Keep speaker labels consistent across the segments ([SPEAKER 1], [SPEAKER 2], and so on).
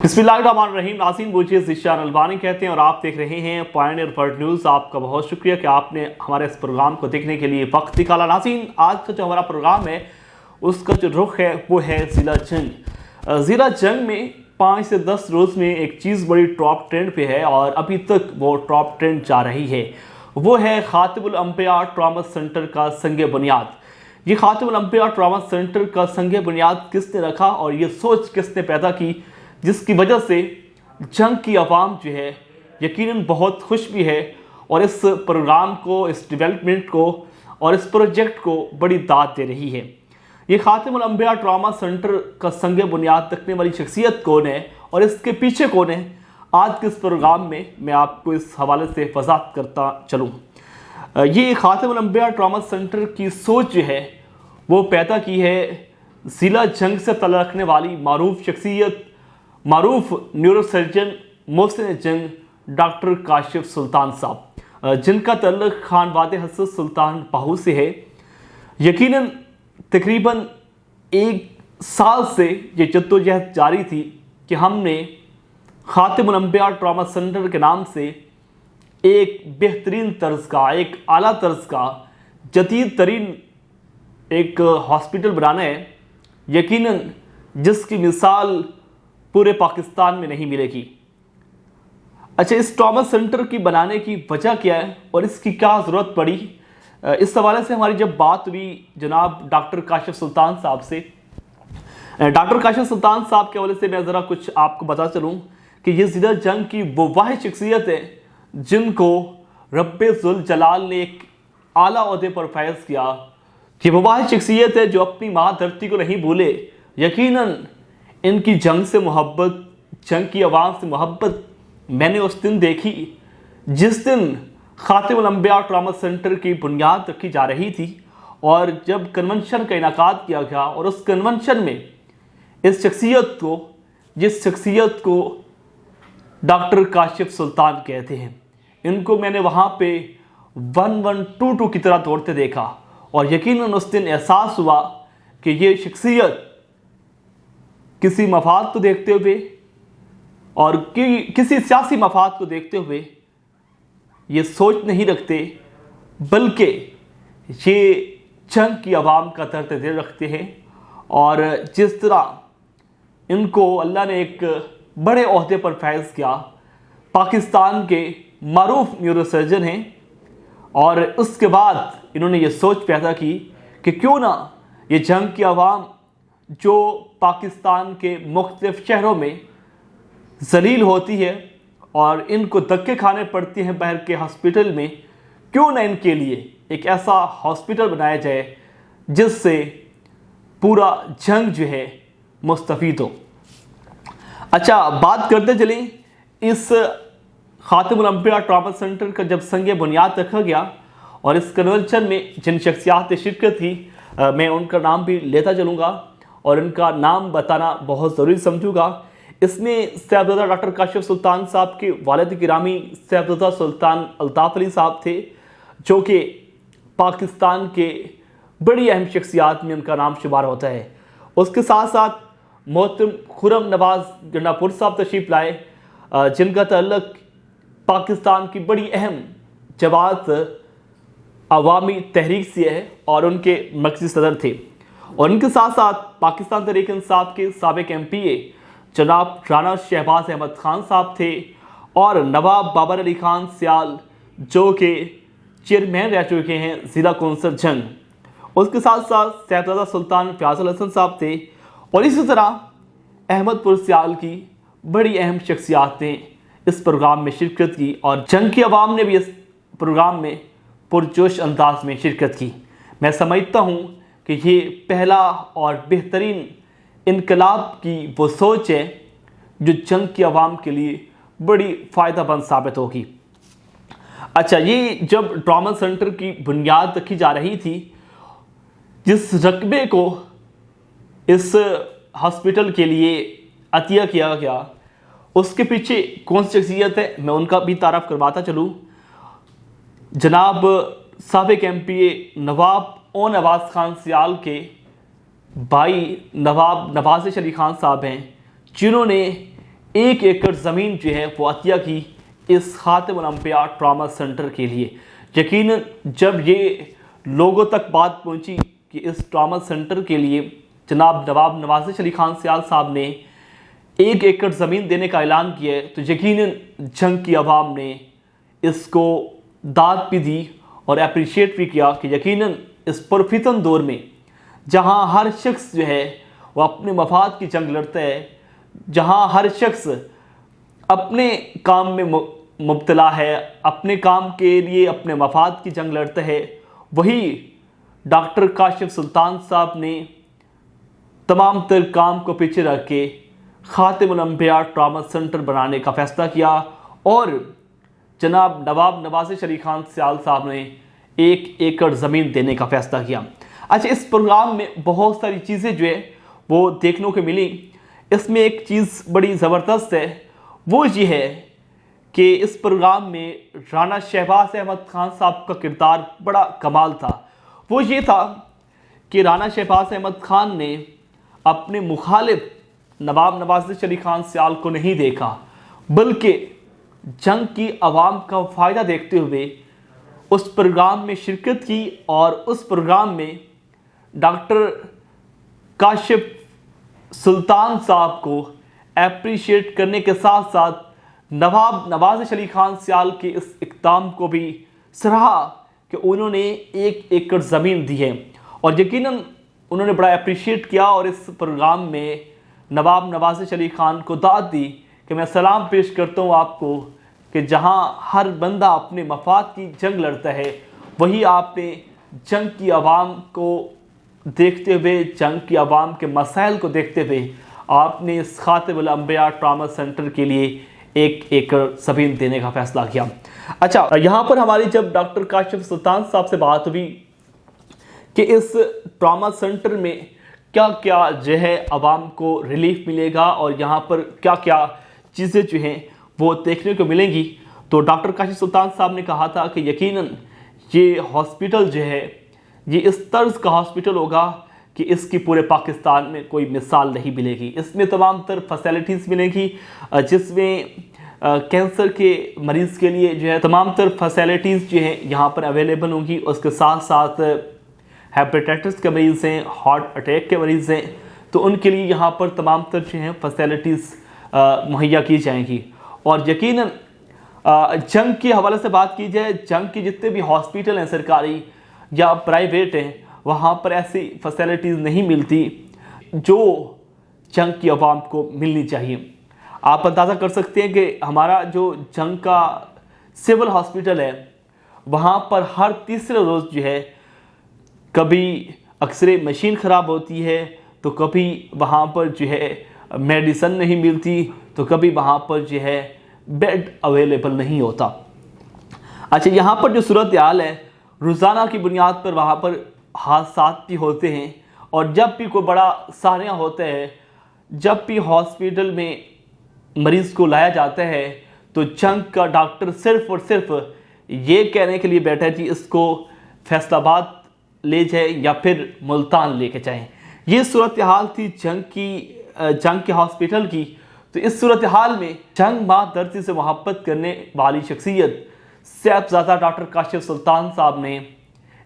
[SPEAKER 1] बिस्मिल्लाहिर्रहमानिर्रहीम। नाज़रीन बोझिए ज़िशान अलबानी कहते हैं और आप देख रहे हैं पायनियर वर्ल्ड न्यूज़। आपका बहुत शुक्रिया कि आपने हमारे इस प्रोग्राम को देखने के लिए वक्त निकाला। नाज़रीन, आज का जो हमारा प्रोग्राम है उसका जो रुख है वो है ज़िला जंग। ज़िला जंग में 5 से 10 रोज़ में एक चीज़ बड़ी टॉप ट्रेंड पे है और अभी तक वो टॉप ट्रेंड जा रही है। वो है खातिमुल अंबिया ट्रॉमा सेंटर का संग बुनियाद। ये खातिमुल अंबिया ट्रॉमा सेंटर का संग बुनियाद किसने रखा और ये सोच किसने पैदा की, जिसकी वजह से जंग की आवाम जो है यकीनन बहुत खुश भी है और इस प्रोग्राम को, इस डेवलपमेंट को और इस प्रोजेक्ट को बड़ी दाद दे रही है। ये खातिमुल अंबिया ट्रॉमा सेंटर का संग बुनियाद रखने वाली शख्सियत कौन है और इसके पीछे कौन है, आज के इस प्रोग्राम में मैं आपको इस हवाले से वजाहत करता चलूँ। ये खातिमुल अंबिया ट्रॉमा सेंटर की सोच जो है वो पैदा की है ज़िला जंग से तल्लुक़ रखने वाली मारूफ शख्सियत, मारूफ न्यूरोसर्जन मोहसिन जंग डॉक्टर काशिफ सुल्तान साहब, जिनका तल्लुक़ खानवादे हज़रत सुल्तान बाहू से है। यकीनन तकरीबन 1 साल से ये जद्दोजहद जारी थी कि हमने खातिमुल अंबिया ट्रॉमा सेंटर के नाम से एक बेहतरीन तर्ज का, एक आला तर्ज का, जदीद तरीन एक हॉस्पिटल बनाना है, यकीनन जिसकी मिसाल पूरे पाकिस्तान में नहीं मिलेगी। अच्छा, इस ट्रॉमा सेंटर की बनाने की वजह क्या है और इसकी क्या ज़रूरत पड़ी, इस हवाले से हमारी जब बात हुई जनाब डॉक्टर काशिफ सुल्तान साहब से। डॉक्टर काशिफ सुल्तान साहब के हवाले से मैं ज़रा कुछ आपको बता चलूँ कि ये ज़िला जंग की वो वाहिद शख्सियत है जिनको रब्बे ज़ुल जलाल ने एक आला ओहदे पर फैज़ किया, कि वो वाहिद शख्सियत है जो अपनी माँ धरती को नहीं भूले। यकीनन इनकी जंग से मोहब्बत, जंग की आवाम से मोहब्बत मैंने उस दिन देखी जिस दिन खातिमुल अंबिया ट्रॉमा सेंटर की बुनियाद रखी जा रही थी और जब कन्वेंशन का इनाकाद किया गया और उस कन्वेंशन में इस शख्सियत को, जिस शख्सियत को डॉक्टर काशिफ सुल्तान कहते हैं, इनको मैंने वहाँ पे 1122 की तरह दौड़ते देखा और यकीनन उस दिन एहसास हुआ कि ये शख्सियत किसी मफाद को देखते हुए और किसी सियासी मफाद को देखते हुए ये सोच नहीं रखते, बल्कि ये जंग की आवाम का दर्द दिल रखते हैं। और जिस तरह इनको अल्लाह ने एक बड़े ओहदे पर फैज़ किया, पाकिस्तान के मारूफ न्यूरोसर्जन हैं, और उसके बाद इन्होंने ये सोच पैदा की कि क्यों ना ये जंग की आवाम जो पाकिस्तान के मुख्तलिफ शहरों में ज़लील होती है और इनको धक्के खाने पड़ते हैं बाहर के हॉस्पिटल में, क्यों ना इनके लिए एक ऐसा हॉस्पिटल बनाया जाए जिससे पूरा जंग जो है मुस्तफ़ीद हो। अच्छा, बात करते चलें इस खातिमुल अंबिया ट्रॉमा सेंटर का जब संग बुनियाद रखा गया और इस कन्वेंशन में जिन शख्सियात ने शिरकत की, मैं उनका नाम भी लेता चलूँगा और इनका नाम बताना बहुत ज़रूरी समझूंगा। इसमें साहबजादा डॉक्टर काशिफ सुल्तान साहब के वालिद गिरामी साहबजादा सुल्तान अल्ताफ़ अली साहब थे, जो कि पाकिस्तान के बड़ी अहम शख्सियात में उनका नाम शुमार होता है। उसके साथ साथ मोहतरम खुर्रम नवाज़ गंडापुर साहब तशरीफ़ लाए, जिनका तअल्लुक़ पाकिस्तान की बड़ी अहम जमात अवामी तहरीक से है और उनके मरकज़ी सदर थे। और उनके साथ साथ पाकिस्तान तहरीक इंसाफ के साबिक़ MPA जनाब राना शहबाज अहमद ख़ान साहब थे और नवाब बाबर अली ख़ान सियाल जो कि चेयरमैन रह चुके हैं ज़िला कौंसल जंग। उसके साथ साथ साहबजादा सुल्तान फ़याज़ुल हसन साहब थे और इसी तरह अहमदपुर सियाल की बड़ी अहम शख्सियात ने इस प्रोग्राम में शिरकत की और जंग की आवाम ने भी इस प्रोग्राम में पुरजोश अंदाज में शिरकत की। मैं समझता हूँ कि ये पहला और बेहतरीन इनकलाब की वो सोच है जो जंग की आवाम के लिए बड़ी फ़ायदेमंद साबित होगी। अच्छा, ये जब ट्रॉमा सेंटर की बुनियाद रखी जा रही थी, जिस रकबे को इस हॉस्पिटल के लिए अतिया किया गया, उसके पीछे कौन सी शख्सियत है मैं उनका भी तारफ़ करवाता चलूँ। जनाब साबिक़ MPA नवाब ओ नवाज़ ख़ान सियाल के भाई नवाब नवाज़ अली ख़ान साहब हैं, जिन्होंने 1 एकड़ ज़मीन जो है वो अतिया की इस खातिमुल अंबिया ट्रॉमा सेंटर के लिए। यकीनन जब ये लोगों तक बात पहुंची कि इस ट्रॉमा सेंटर के लिए जनाब नवाब नवाज़िश अली खान सियाल साहब ने 1 एकड़ ज़मीन देने का ऐलान किया है, तो यकीनन जंग की आवाम ने इसको दाद भी दी और अप्रिशिएट भी किया कि यकीनन इस पुरफितन दौर में जहां हर शख्स जो है वो अपने मफाद की जंग लड़ता है, जहां हर शख्स अपने काम में मुब्तला है, अपने काम के लिए अपने मफाद की जंग लड़ता है, वही डॉक्टर काशिफ सुल्तान साहब ने तमाम तर काम को पीछे रख के खातिमुल अंबिया ट्रॉमा सेंटर बनाने का फ़ैसला किया और जनाब नवाब नवाज़िश अली खान सियाल साहब ने 1 एकड़ ज़मीन देने का फ़ैसला किया। अच्छा, इस प्रोग्राम में बहुत सारी चीज़ें जो है वो देखने को मिली। इसमें एक चीज़ बड़ी ज़बरदस्त है, वो ये है कि इस प्रोग्राम में राना शहबाज अहमद खान साहब का किरदार बड़ा कमाल था। वो ये था कि राना शहबाज अहमद खान ने अपने मुखालिफ नवाब नवाज़िश अली खान सियाल को नहीं देखा, बल्कि जंग की आवाम का फ़ायदा देखते हुए उस प्रोग्राम में शिरकत की और उस प्रोग्राम में डॉक्टर काशिफ सुल्तान साहब को एप्रिशिएट करने के साथ साथ नवाब नवाज़िश अली खान सियाल के इस इक़दाम को भी सराहा कि उन्होंने 1 एकड़ ज़मीन दी है। और यकीनन उन्होंने बड़ा अप्रिशिएट किया और इस प्रोग्राम में नवाब नवाज़िश अली खान को दाद दी कि मैं सलाम पेश करता हूँ आपको कि जहाँ हर बंदा अपने मफाद की जंग लड़ता है, वही आपने जंग की आवाम को देखते हुए, जंग की आवाम के मसाइल को देखते हुए आपने इस खातिमुल अंबिया ट्रॉमा सेंटर के लिए 1 एकड़ ज़मीन देने का फ़ैसला किया। अच्छा, यहाँ पर हमारी जब डॉक्टर काशिफ सुल्तान साहब से बात हुई कि इस ट्रॉमा सेंटर में क्या क्या जो है आवाम को रिलीफ मिलेगा और यहाँ पर क्या क्या चीज़ें जो हैं वो देखने को मिलेंगी, तो डॉक्टर काशिफ सुल्तान साहब ने कहा था कि यकीनन ये हॉस्पिटल जो है ये इस तर्ज का हॉस्पिटल होगा कि इसकी पूरे पाकिस्तान में कोई मिसाल नहीं मिलेगी। इसमें तमाम तर फैसिलिटीज़ मिलेंगी, जिसमें कैंसर के मरीज़ के लिए जो है तमाम तर फैसिलिटीज़ जो हैं यहाँ पर अवेलेबल होंगी। उसके साथ साथ हेपेटाइटिस के मरीज़ हैं, हार्ट अटैक के मरीज़ हैं, तो उनके लिए यहाँ पर तमाम तर जो हैं फैसिलिटीज़ मुहैया की जाएंगी। और यकीनन जंग के हवाले से बात की जाए, जंग के जितने भी हॉस्पिटल हैं सरकारी या प्राइवेट हैं, वहाँ पर ऐसी फैसिलिटीज़ नहीं मिलती जो जंग की आवाम को मिलनी चाहिए। आप अंदाज़ा कर सकते हैं कि हमारा जो जंग का सिविल हॉस्पिटल है, वहाँ पर हर तीसरे रोज़ जो है कभी एक्सरे मशीन ख़राब होती है, तो कभी वहाँ पर जो है मेडिसन नहीं मिलती, तो कभी वहाँ पर जो है बेड अवेलेबल नहीं होता। अच्छा, यहाँ पर जो सूरत हाल है, रोज़ाना की बुनियाद पर वहाँ पर हादसा भी होते हैं और जब भी कोई बड़ा सारियाँ होते हैं, जब भी हॉस्पिटल में मरीज़ को लाया जाता है, तो जंग का डॉक्टर सिर्फ़ और सिर्फ ये कहने के लिए बैठा है कि इसको फैसलाबाद ले जाए या फिर मुल्तान लेके जाएं। ये सूरत हाल थी जंग के हॉस्पिटल की। तो इस सूरत हाल में जंग माँ धरती से मोहब्बत करने वाली शख्सियत साहिबजादा डॉक्टर काशिफ सुल्तान साहब ने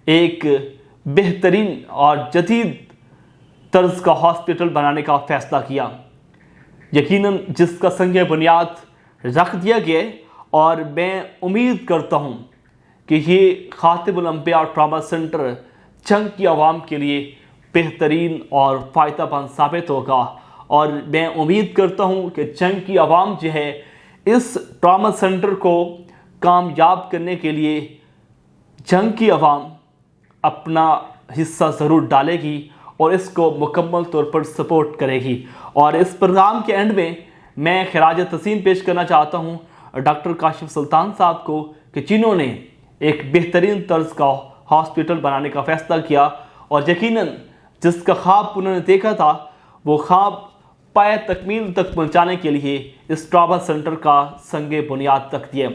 [SPEAKER 1] एक बेहतरीन और जदीद तर्ज का हॉस्पिटल बनाने का फ़ैसला किया, यकीनन जिसका संग बुनियाद रख दिया गया। और मैं उम्मीद करता हूँ कि ये खातिमुल अंबिया ट्रॉमा सेंटर जंग की आवाम के लिए बेहतरीन और फ़ायदेमंद साबित होगा। और मैं उम्मीद करता हूँ कि जंग की आवाम जो है इस ट्रॉमा सेंटर को कामयाब करने के लिए जंग की आवाम अपना हिस्सा ज़रूर डालेगी और इसको मुकम्मल तौर पर सपोर्ट करेगी। और इस प्रोग्राम के एंड में मैं खिराज तस्लीम पेश करना चाहता हूँ डॉक्टर काशिफ सुल्तान साहब को कि जिन्होंने एक बेहतरीन तर्ज का हॉस्पिटल बनाने का फ़ैसला किया और यकीनन जिसका ख्वाब उन्होंने देखा था वो ख्वाब पाए तकमील तक पहुँचाने के लिए इस ट्रॉमा सेंटर का संग बुनियाद तक दिए।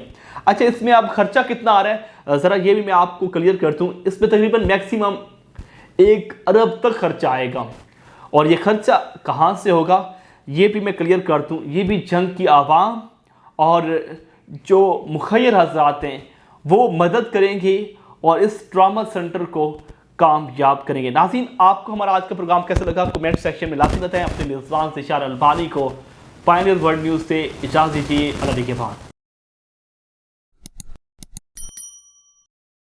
[SPEAKER 1] अच्छा, इसमें अब खर्चा कितना आ रहा है ज़रा ये भी मैं आपको क्लियर कर दूँ। इसमें तकरीबन मैक्सिमम 1 अरब तक खर्चा आएगा। और ये खर्चा कहाँ से होगा? یہ بھی میں کلیئر کر دوں، یہ بھی جنگ کی عوام اور جو مخیر حضرات ہیں وہ مدد کریں گے اور اس ٹراما سنٹر کو کامیاب کریں گے۔ ناظرین، آپ کو ہمارا آج کا پروگرام کیسا لگا کمنٹ سیکشن میں لازمی بتائیں۔ اپنے میزبان اشار البانی کو پائنیئر ورلڈ نیوز سے اجازت دیجیے۔ اللہ کے بعد